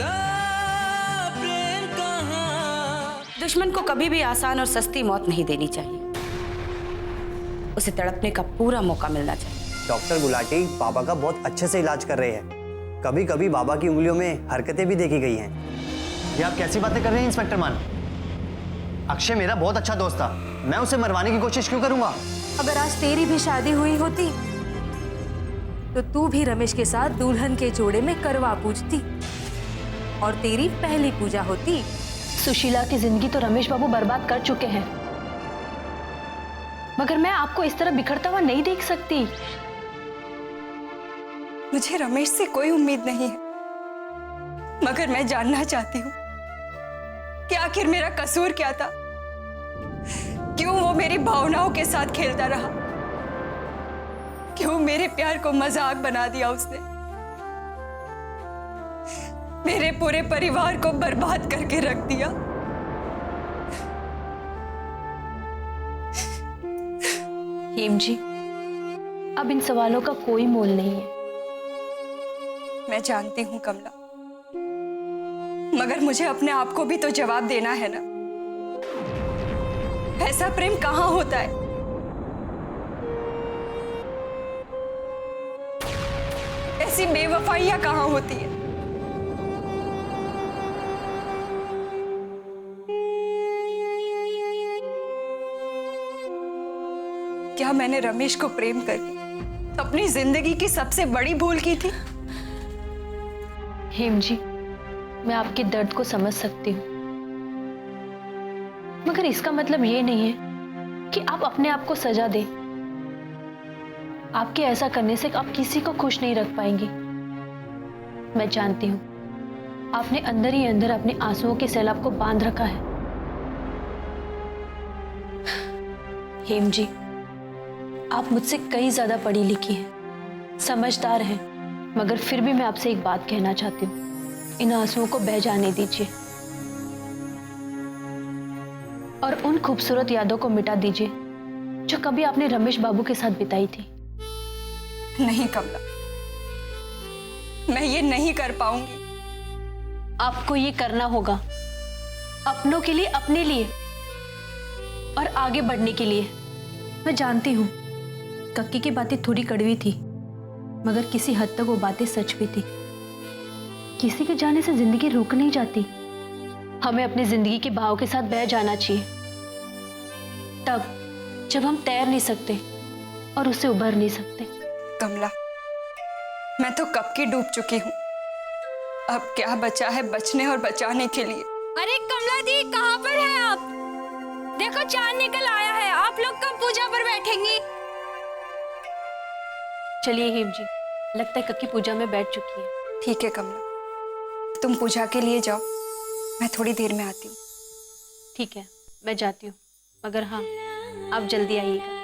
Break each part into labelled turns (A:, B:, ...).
A: ऐसा प्रेम कहाँ।
B: दुश्मन को कभी भी आसान और सस्ती मौत नहीं देनी चाहिए, उसे तड़पने का पूरा मौका मिलना चाहिए।
C: डॉक्टर गुलाटी बाबा का बहुत अच्छे से इलाज कर रहे हैं। कभी कभी बाबा की उंगलियों में हरकतें भी देखी गई हैं।
D: ये आप कैसी बातें कर रहे हैं इंस्पेक्टर मान? अक्षय मेरा बहुत अच्छा दोस्त था, मैं उसे मरवाने की कोशिश क्यों करूंगा?
E: अगर आज तेरी भी शादी हुई होती तो तू भी रमेश के साथ दुल्हन के जोड़े में करवा पूजती और तेरी पहली पूजा होती।
F: सुशीला की जिंदगी तो रमेश बाबू बर्बाद कर चुके हैं, मगर मैं आपको इस तरह बिखरता हुआ नहीं देख सकती।
G: मुझे रमेश से कोई उम्मीद नहीं है, मगर मैं जानना चाहती हूँ कि आखिर मेरा कसूर क्या था? क्यों वो मेरी भावनाओं के साथ खेलता रहा? क्यों मेरे प्यार को मजाक बना दिया उसने? मेरे पूरे परिवार को बर्बाद करके रख दिया।
F: हेम जी, अब इन सवालों का कोई मोल नहीं है।
G: मैं जानती हूँ कमला, मगर मुझे अपने आप को भी तो जवाब देना है ना। ऐसा प्रेम कहाँ होता है? ऐसी बेवफाइयां कहाँ होती है? क्या मैंने रमेश को प्रेम करके अपनी जिंदगी की सबसे बड़ी भूल की थी?
F: हेम जी, मैं आपके दर्द को समझ सकती हूँ, मगर इसका मतलब ये नहीं है कि आप अपने आप को सजा दें। आपके ऐसा करने से आप किसी को खुश नहीं रख पाएंगी। मैं जानती हूँ आपने अंदर ही अंदर अपने आंसुओं के सैलाब को बांध रखा है। हेम जी, आप मुझसे कई ज्यादा पढ़ी लिखी हैं, समझदार हैं, मगर फिर भी मैं आपसे एक बात कहना चाहती हूँ, इन आंसुओं को बह जाने दीजिए और उन खूबसूरत यादों को मिटा दीजिए जो कभी आपने रमेश बाबू के साथ बिताई थी।
G: नहीं कमला, मैं ये नहीं कर पाऊंगी।
F: आपको ये करना होगा, अपनों के लिए, अपने लिए और आगे बढ़ने के लिए। मैं जानती हूँ कक्की की बातें थोड़ी कड़वी थी, मगर किसी हद तक वो बातें सच भी थी। किसी के जाने से जिंदगी रुक नहीं जाती, हमें अपनी जिंदगी के बहाव के साथ बह जाना चाहिए, तब जब हम तैर नहीं सकते और उससे उबर नहीं सकते।
G: कमला, मैं तो कब की डूब चुकी हूँ। अब क्या बचा है बचने और बचाने के लिए?
H: अरे कमला दी, कहाँ पर हैं आप? देखो चांद निकल आया है, आप लोग कब पूजा पर बैठेंगी?
F: चलिए हेम जी, लगता है कक्की पूजा में बैठ चुकी है।
G: ठीक है कमला, तुम पूजा के लिए जाओ, मैं थोड़ी देर में आती हूँ।
F: ठीक है, मैं जाती हूँ, मगर हाँ, आप जल्दी आइएगा।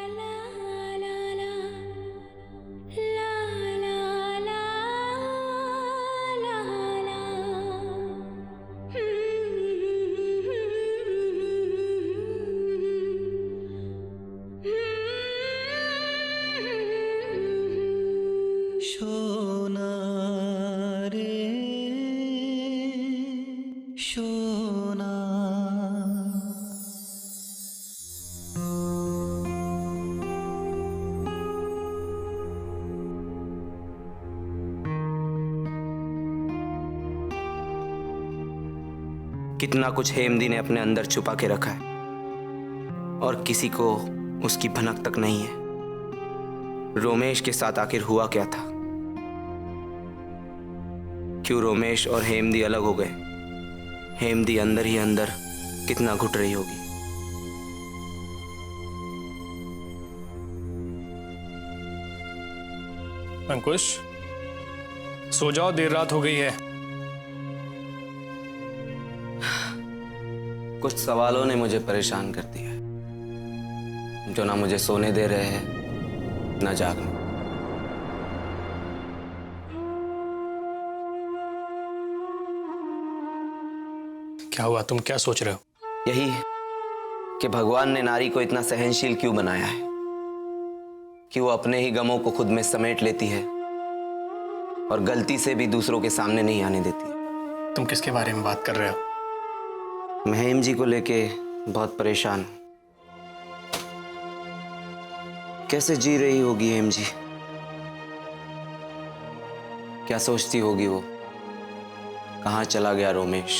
A: शोना रे शोना।
I: कितना कुछ हेमदी ने अपने अंदर छुपा के रखा है और किसी को उसकी भनक तक नहीं है। रोमेश के साथ आखिर हुआ क्या था? क्यों रोमेश और हेमदी अलग हो गए? हेमदी अंदर ही अंदर कितना घुट रही होगी।
J: अंकुश, सो जाओ, देर रात हो गई है।
I: कुछ सवालों ने मुझे परेशान कर दिया है, जो ना मुझे सोने दे रहे हैं ना जागने।
J: क्या हुआ? तुम क्या सोच रहे हो?
I: यही कि भगवान ने नारी को इतना सहनशील क्यों बनाया है कि वो अपने ही गमों को खुद में समेट लेती है और गलती से भी दूसरों के सामने नहीं आने देती।
J: तुम किसके बारे में बात कर रहे हो?
I: मैं हेम जी को लेके बहुत परेशान हूं। कैसे जी रही होगी हेम जी? क्या सोचती होगी वो? कहाँ चला गया रोमेश?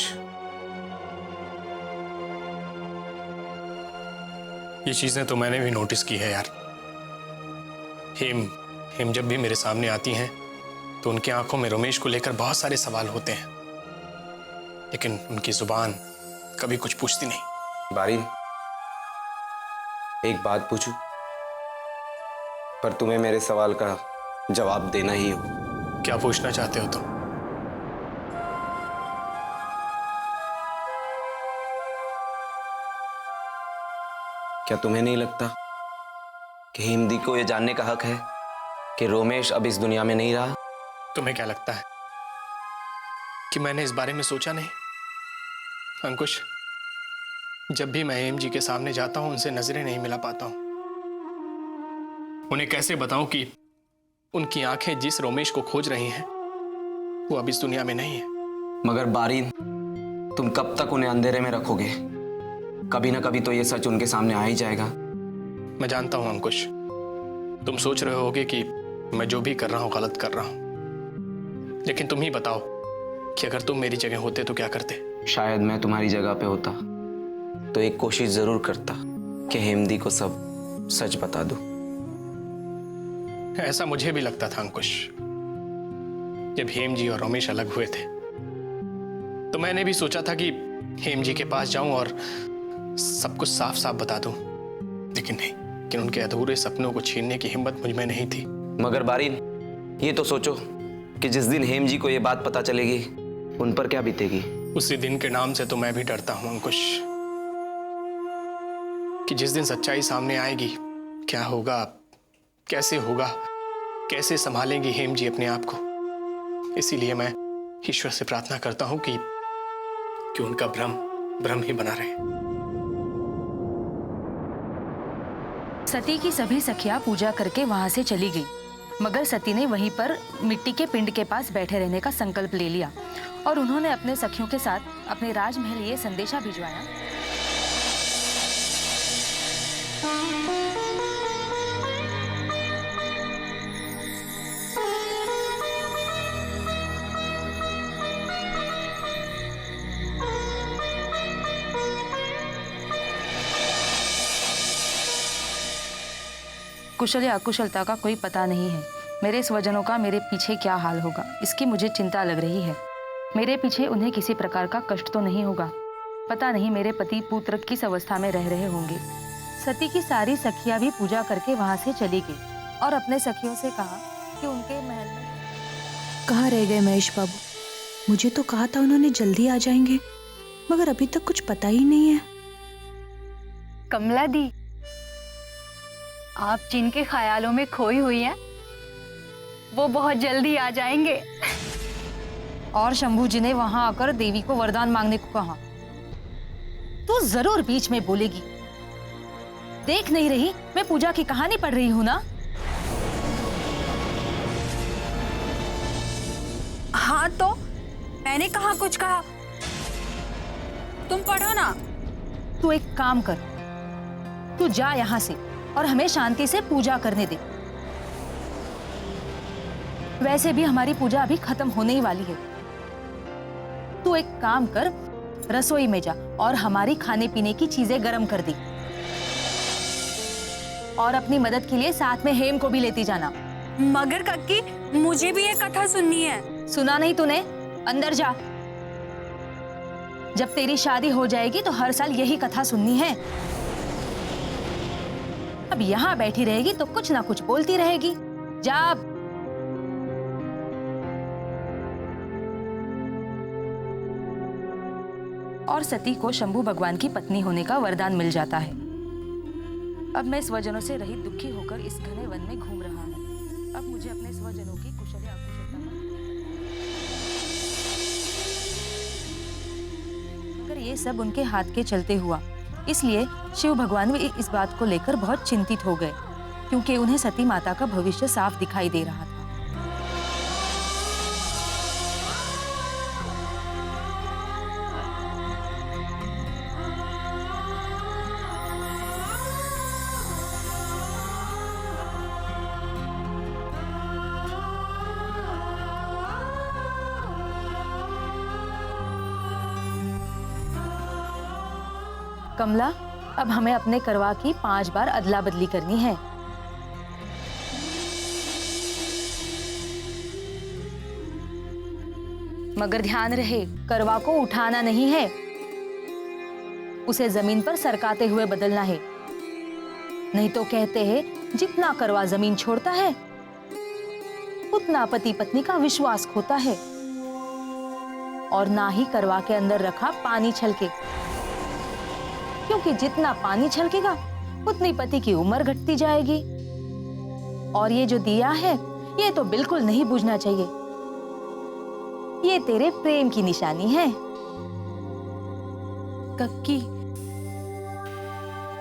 J: ये चीजें तो मैंने भी नोटिस की है यार। हेम जब भी मेरे सामने आती हैं तो उनकी आंखों में रोमेश को लेकर बहुत सारे सवाल होते हैं, लेकिन उनकी जुबान कभी कुछ पूछती नहीं।
I: बारिन, एक बात पूछूं? पर तुम्हें मेरे सवाल का जवाब देना ही हो।
J: क्या पूछना चाहते हो तुम?
I: क्या तुम्हें नहीं लगता कि हिमदी को यह जानने का हक है कि रोमेश अब इस दुनिया में नहीं रहा?
J: तुम्हें क्या लगता है कि मैंने इस बारे में सोचा नहीं? अंकुश, जब भी मैं हेम जी के सामने जाता हूं उनसे नजरें नहीं मिला पाता हूं। उन्हें कैसे बताऊं कि उनकी आंखें जिस रोमेश को खोज रही हैं वो अब इस दुनिया में नहीं है।
I: मगर बारीन, तुम कब तक उन्हें अंधेरे में रखोगे? कभी ना कभी तो ये सच उनके सामने आ ही जाएगा।
J: मैं जानता हूं अंकुश, तुम सोच रहे होगे कि मैं जो भी कर रहा हूं गलत कर रहा हूं, लेकिन तुम ही बताओ कि अगर तुम मेरी जगह होते तो क्या करते?
I: शायद मैं तुम्हारी जगह पे होता तो एक कोशिश जरूर करता कि हेमदी को सब सच बता दूं।
J: ऐसा मुझे भी लगता था अंकुश। जब हेम जी और रोमेश अलग हुए थे तो मैंने भी सोचा था कि हेम जी के पास जाऊं और सब कुछ साफ साफ बता दूं, लेकिन नहीं, कि उनके अधूरे सपनों को छीनने की हिम्मत मुझ में नहीं थी।
I: मगर बारीन, ये तो सोचो कि जिस दिन हेम जी को ये बात पता चलेगी उन पर क्या बीतेगी।
J: उसी दिन के नाम से तो मैं भी डरता हूं अंकुश, कि जिस दिन सच्चाई सामने आएगी क्या होगा, कैसे होगा, कैसे संभालेंगी हेम जी अपने आप को। इसीलिए मैं ईश्वर से प्रार्थना करता हूं कि उनका भ्रम ही बना रहे।
B: सती की सभी सखियां पूजा करके वहां से चली गई, मगर सती ने वहीं पर मिट्टी के पिंड के पास बैठे रहने का संकल्प ले लिया और उन्होंने अपने सखियों के साथ अपने राजमहल ये संदेशा भिजवाया। कुशल या अकुशलता का कोई पता नहीं है। मेरे स्वजनों का मेरे पीछे क्या हाल होगा, इसकी मुझे चिंता लग रही है। मेरे पीछे उन्हें किसी प्रकार का कष्ट तो नहीं होगा। पता नहीं मेरे पति पुत्र किस अवस्था में रह रहे होंगे। सती की सारी सखियां भी पूजा करके वहां से चली गई और अपने सखियों से कहा कि उनके महल में।
K: कहाँ रह गए महेश बाबू? मुझे तो कहा था उन्होंने जल्दी आ जाएंगे, मगर अभी तक कुछ पता ही नहीं है।
H: कमला दी, आप जिनके ख्यालों में खोई हुई हैं वो बहुत जल्दी आ जाएंगे।
B: और शंभू जी ने वहां आकर देवी को वरदान मांगने को कहा तो जरूर बीच में बोलेगी। देख नहीं रही मैं पूजा की कहानी पढ़ रही हूं ना।
H: हाँ तो मैंने कहाँ कुछ कहा, तुम पढ़ो ना।
B: तू एक काम कर, तू जा यहां से और हमें शांति से पूजा करने दे। वैसे भी हमारी पूजा अभी खत्म होने ही वाली है। तू एक काम कर, रसोई में जा और हमारी खाने पीने की चीजें गर्म कर दी और अपनी मदद के लिए साथ में हेम को भी लेती जाना।
H: मगर कक्की, मुझे भी ये कथा सुननी है।
B: सुना नहीं तूने? अंदर जा। जब तेरी शादी हो जाएगी तो हर साल यही कथा सुननी है। अब यहाँ बैठी रहेगी तो कुछ ना कुछ बोलती रहेगी। जा। और सती को शंभू भगवान की पत्नी होने का वरदान मिल जाता है। अब मैं स्वजनों से रहित दुखी होकर इस घने वन में घूम रहा हूँ। अब मुझे अपने स्वजनों की कुशल या अकुशलता मगर ये सब उनके हाथ के चलते हुआ, इसलिए शिव भगवान भी इस बात को लेकर बहुत चिंतित हो गए, क्योंकि उन्हें सती माता का भविष्य साफ दिखाई दे रहा था। कमला, अब हमें अपने करवा की 5 बार अदला बदली करनी है। मगर ध्यान रहे, करवा को उठाना नहीं है, उसे जमीन पर सरकाते हुए बदलना है। नहीं तो कहते हैं जितना करवा जमीन छोड़ता है उतना पति पत्नी का विश्वास खोता है। और ना ही करवा के अंदर रखा पानी छलके, क्योंकि जितना पानी छलकेगा उतनी पति की उम्र घटती जाएगी। और ये जो दिया है ये तो बिल्कुल नहीं बुझना चाहिए, ये तेरे प्रेम की निशानी है।
F: कक्की,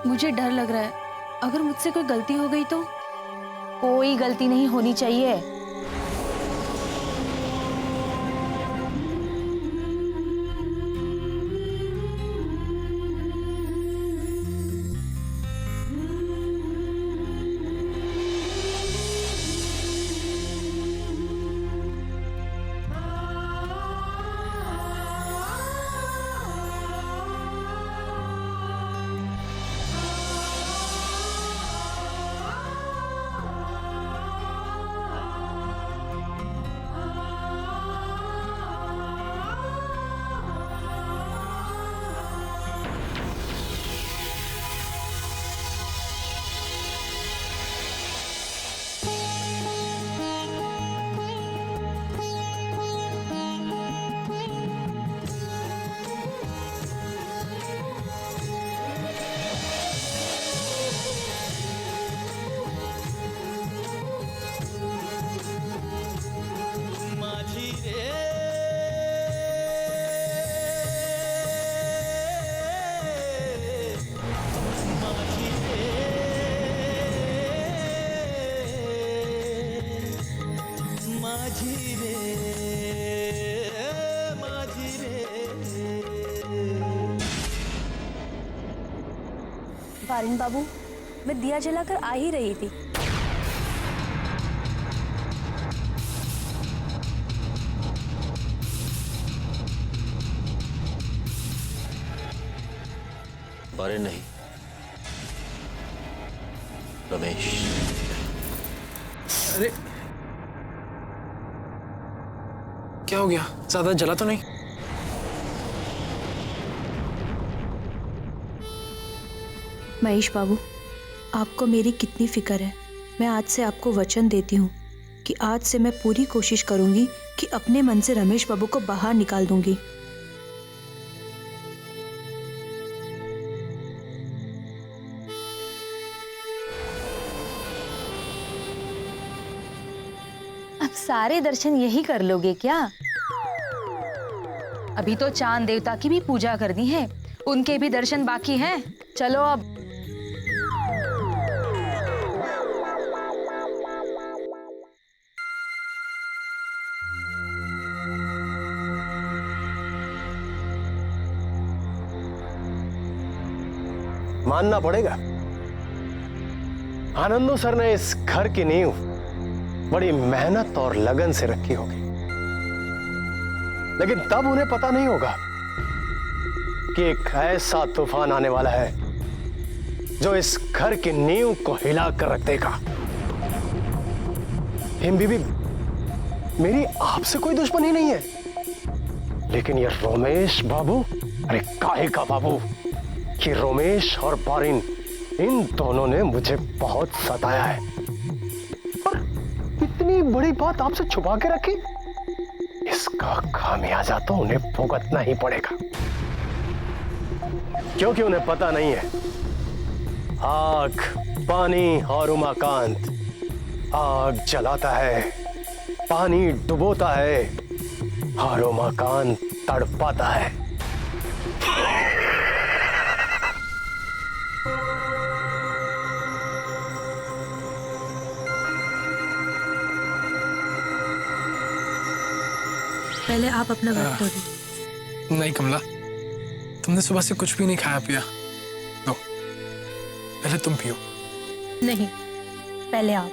F: मुझे डर लग रहा है, अगर मुझसे कोई गलती हो गई तो?
B: कोई गलती नहीं होनी चाहिए।
E: बारिन बाबू, मैं दिया जलाकर आ ही रही थी।
L: बारिन नहीं, रमेश।
J: अरे क्या हो गया? ज्यादा जला तो नहीं?
K: महेश बाबू, आपको मेरी कितनी फिक्र है। मैं आज से आपको वचन देती हूँ कि आज से मैं पूरी कोशिश करूंगी कि अपने मन से रमेश बाबू को बाहर निकाल दूंगी।
B: अब सारे दर्शन यही कर लोगे क्या? अभी तो चांद देवता की भी पूजा करनी है, उनके भी दर्शन बाकी हैं। चलो अब।
M: मानना पड़ेगा, आनंदो सर ने इस घर की नींव बड़ी मेहनत और लगन से रखी होगी, लेकिन तब उन्हें पता नहीं होगा कि एक ऐसा तूफान आने वाला है जो इस घर की नींव को हिला कर रख देगा। हिम बीबी, मेरी आपसे कोई दुश्मनी नहीं है, लेकिन ये रोमेश बाबू, अरे काहे का बाबू, कि रोमेश और बारिन, इन दोनों ने मुझे बहुत सताया है और इतनी बड़ी बात आपसे छुपा के रखी, इसका खामियाजा तो उन्हें भुगतना ही पड़ेगा, क्योंकि उन्हें पता नहीं है आग, पानी और उमाकांत, आग जलाता है, पानी डुबोता है और उमाकांत तड़पाता है।
K: पहले आप अपना वक्त तोड़िए।
J: नहीं कमला, तुमने सुबह से कुछ भी नहीं खाया पिया, लो पहले तुम पियो।
K: नहीं, पहले आप।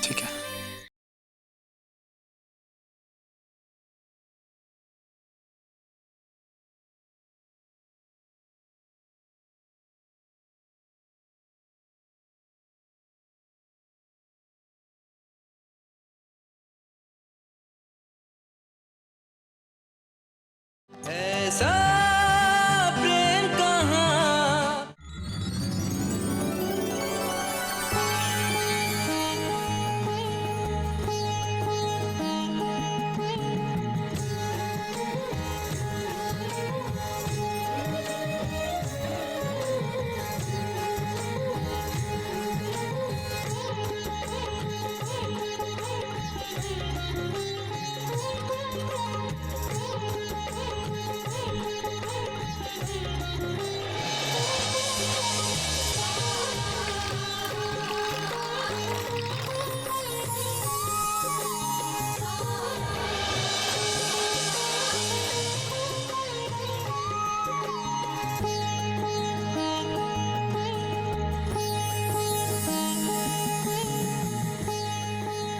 J: ठीक है।
A: ऐसा प्रेम कहाँ।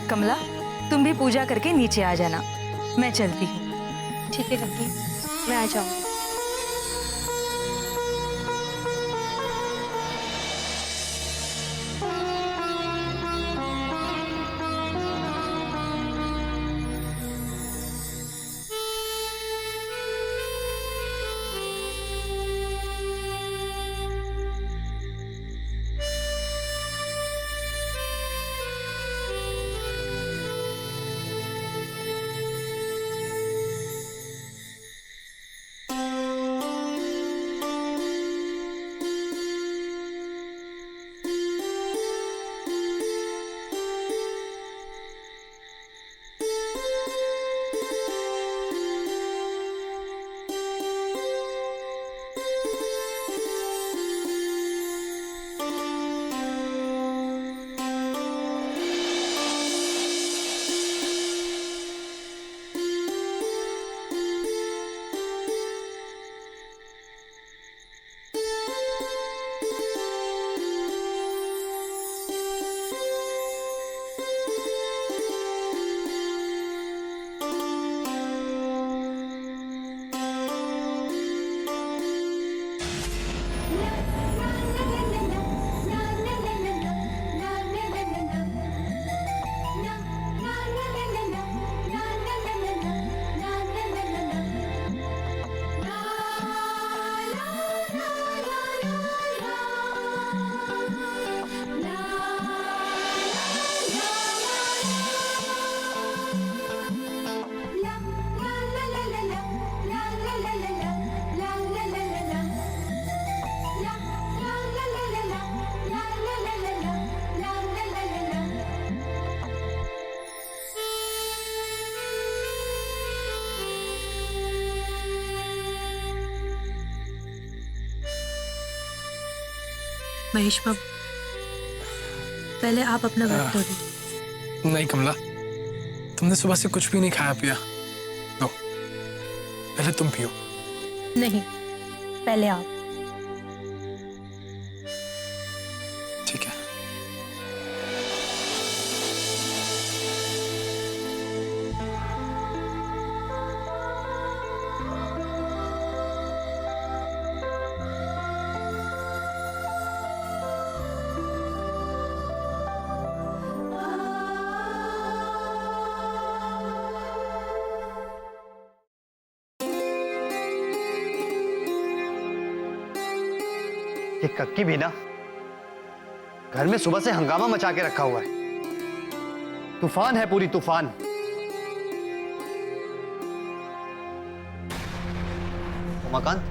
E: कमला, तुम भी पूजा करके नीचे आ जाना, मैं चलती हूँ।
F: ठीक है कक्की, मैं आ जाऊँ।
K: महेश बाबू, पहले आप अपना वक्त खोलिए।
J: नहीं कमला, तुमने सुबह से कुछ भी नहीं खाया पिया। लो, पहले तुम पियो।
K: नहीं, पहले आप।
J: ठीक है।
C: ये कक्की भी ना घर में सुबह से हंगामा मचा के रखा हुआ है। तूफान है, पूरी तूफान। उमाकांत,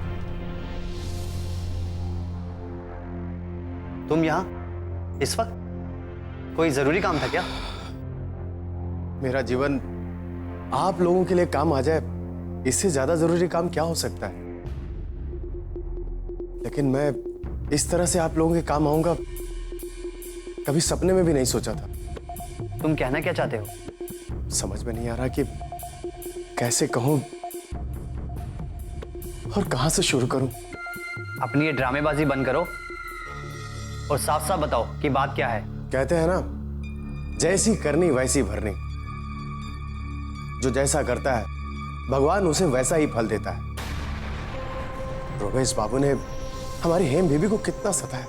C: तुम यहां इस वक्त? कोई जरूरी काम था क्या?
M: मेरा जीवन आप लोगों के लिए काम आ जाए, इससे ज्यादा जरूरी काम क्या हो सकता है? लेकिन मैं इस तरह से आप लोगों के काम आऊंगा कभी सपने में भी नहीं सोचा था।
C: तुम कहना क्या चाहते हो?
M: समझ में नहीं आ रहा कि कैसे कहूं और कहां से शुरू करूं।
C: अपनी ये ड्रामेबाजी बंद करो और साफ साफ बताओ कि बात क्या है।
M: कहते हैं ना, जैसी करनी वैसी भरनी। जो जैसा करता है भगवान उसे वैसा ही फल देता है। रोमेश बाबू ने हमारी हेम बीबी को कितना सताया,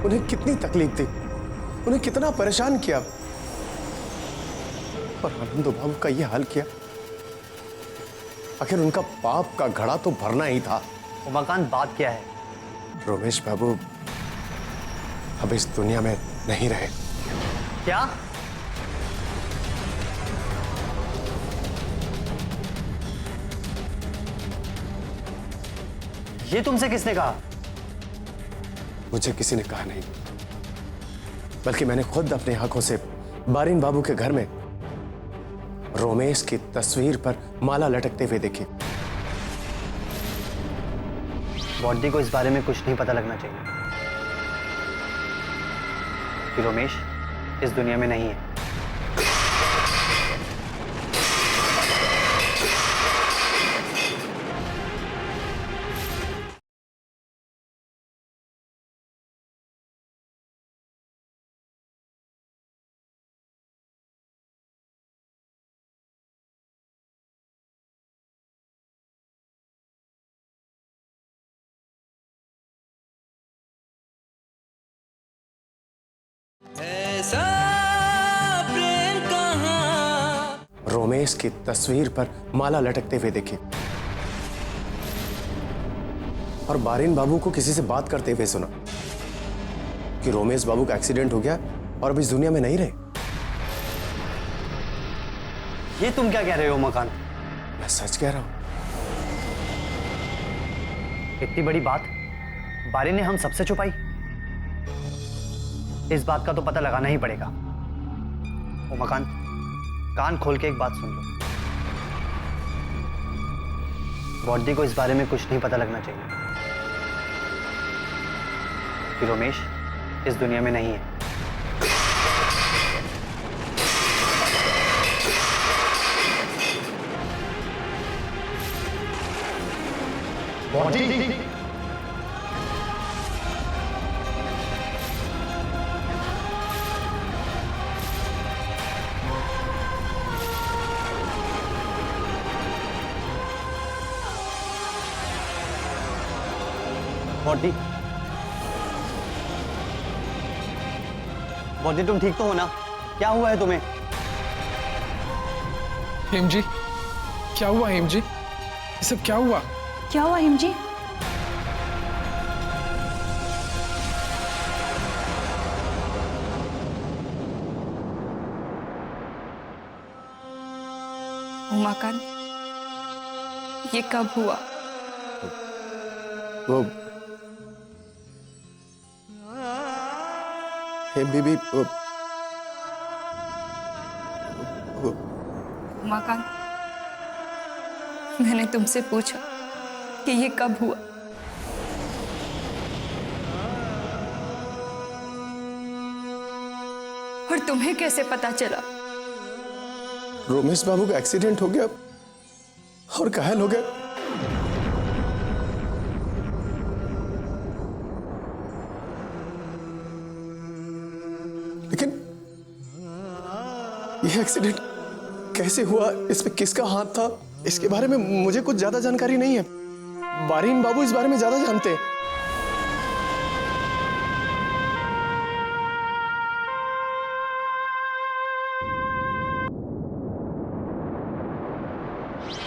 M: उन्हें कितनी तकलीफ दी, उन्हें कितना परेशान किया, और आनंद बाबू का यह हाल किया। आखिर उनका पाप का घड़ा तो भरना ही था।
C: उमाकांत, बात क्या है?
M: रोमेश बाबू अब इस दुनिया में नहीं रहे।
C: क्या? ये तुमसे किसने कहा?
M: मुझे किसी ने कहा नहीं, बल्कि मैंने खुद अपनी आंखों से बारिन बाबू के घर में रोमेश की तस्वीर पर माला लटकते हुए देखी।
C: बॉडी को इस बारे में कुछ नहीं पता लगना चाहिए कि रोमेश इस दुनिया में नहीं है।
A: ऐसा प्रेम कहाँ।
M: रोमेश की तस्वीर पर माला लटकते हुए देखी और बारिन बाबू को किसी से बात करते हुए सुना कि रोमेश बाबू का एक्सीडेंट हो गया और अब इस दुनिया में नहीं रहे।
C: ये तुम क्या कह रहे हो उमाकांत?
M: मैं सच कह रहा हूं।
C: इतनी बड़ी बात बारिन ने हम सबसे छुपाई। इस बात का तो पता लगाना ही पड़ेगा। उमाकांत, कान खोल के एक बात सुन लो। बॉडी को इस बारे में कुछ नहीं पता लगना चाहिए कि रोमेश इस दुनिया में नहीं है। बॉडी बॉडी बॉडी, तुम ठीक तो हो ना? क्या हुआ है तुम्हें?
N: हेम जी, क्या हुआ हेम जी? ये सब क्या हुआ?
F: क्या हुआ हेम जी?
G: उमाकांत, ये कब हुआ?
M: वो हेम बीबी,
G: उमाकांत, मैंने तुमसे पूछा कि ये कब हुआ। और तुम्हें कैसे पता चला?
M: रोमेश बाबू का एक्सीडेंट हो गया और घायल हो गया। लेकिन यह एक्सीडेंट कैसे हुआ, इसमें किसका हाथ था, इसके बारे में मुझे कुछ ज्यादा जानकारी नहीं है। बारिन बाबू इस बारे में ज्यादा जानते हैं।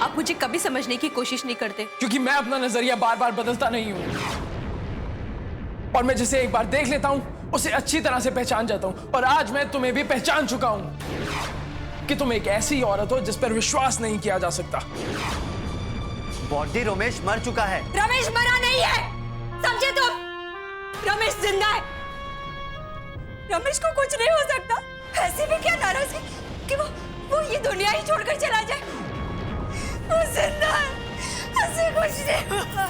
F: आप मुझे कभी समझने की कोशिश नहीं करते।
N: क्योंकि मैं अपना नजरिया बार बार बदलता नहीं हूं, और मैं जिसे एक बार देख लेता हूं उसे अच्छी तरह से पहचान जाता हूं। और आज मैं तुम्हें भी पहचान चुका हूं कि तुम एक ऐसी औरत हो जिस पर विश्वास नहीं किया जा सकता।
C: बॉडी, रोमेश मर चुका है।
H: रमेश मरा नहीं है, समझे तुम? रमेश जिंदा है। रमेश को कुछ नहीं हो सकता। ऐसे भी क्या नाराजगी कि वो ये दुनिया ही छोड़कर चला जाए। वो जिंदा है, ऐसे कुछ नहीं हुआ।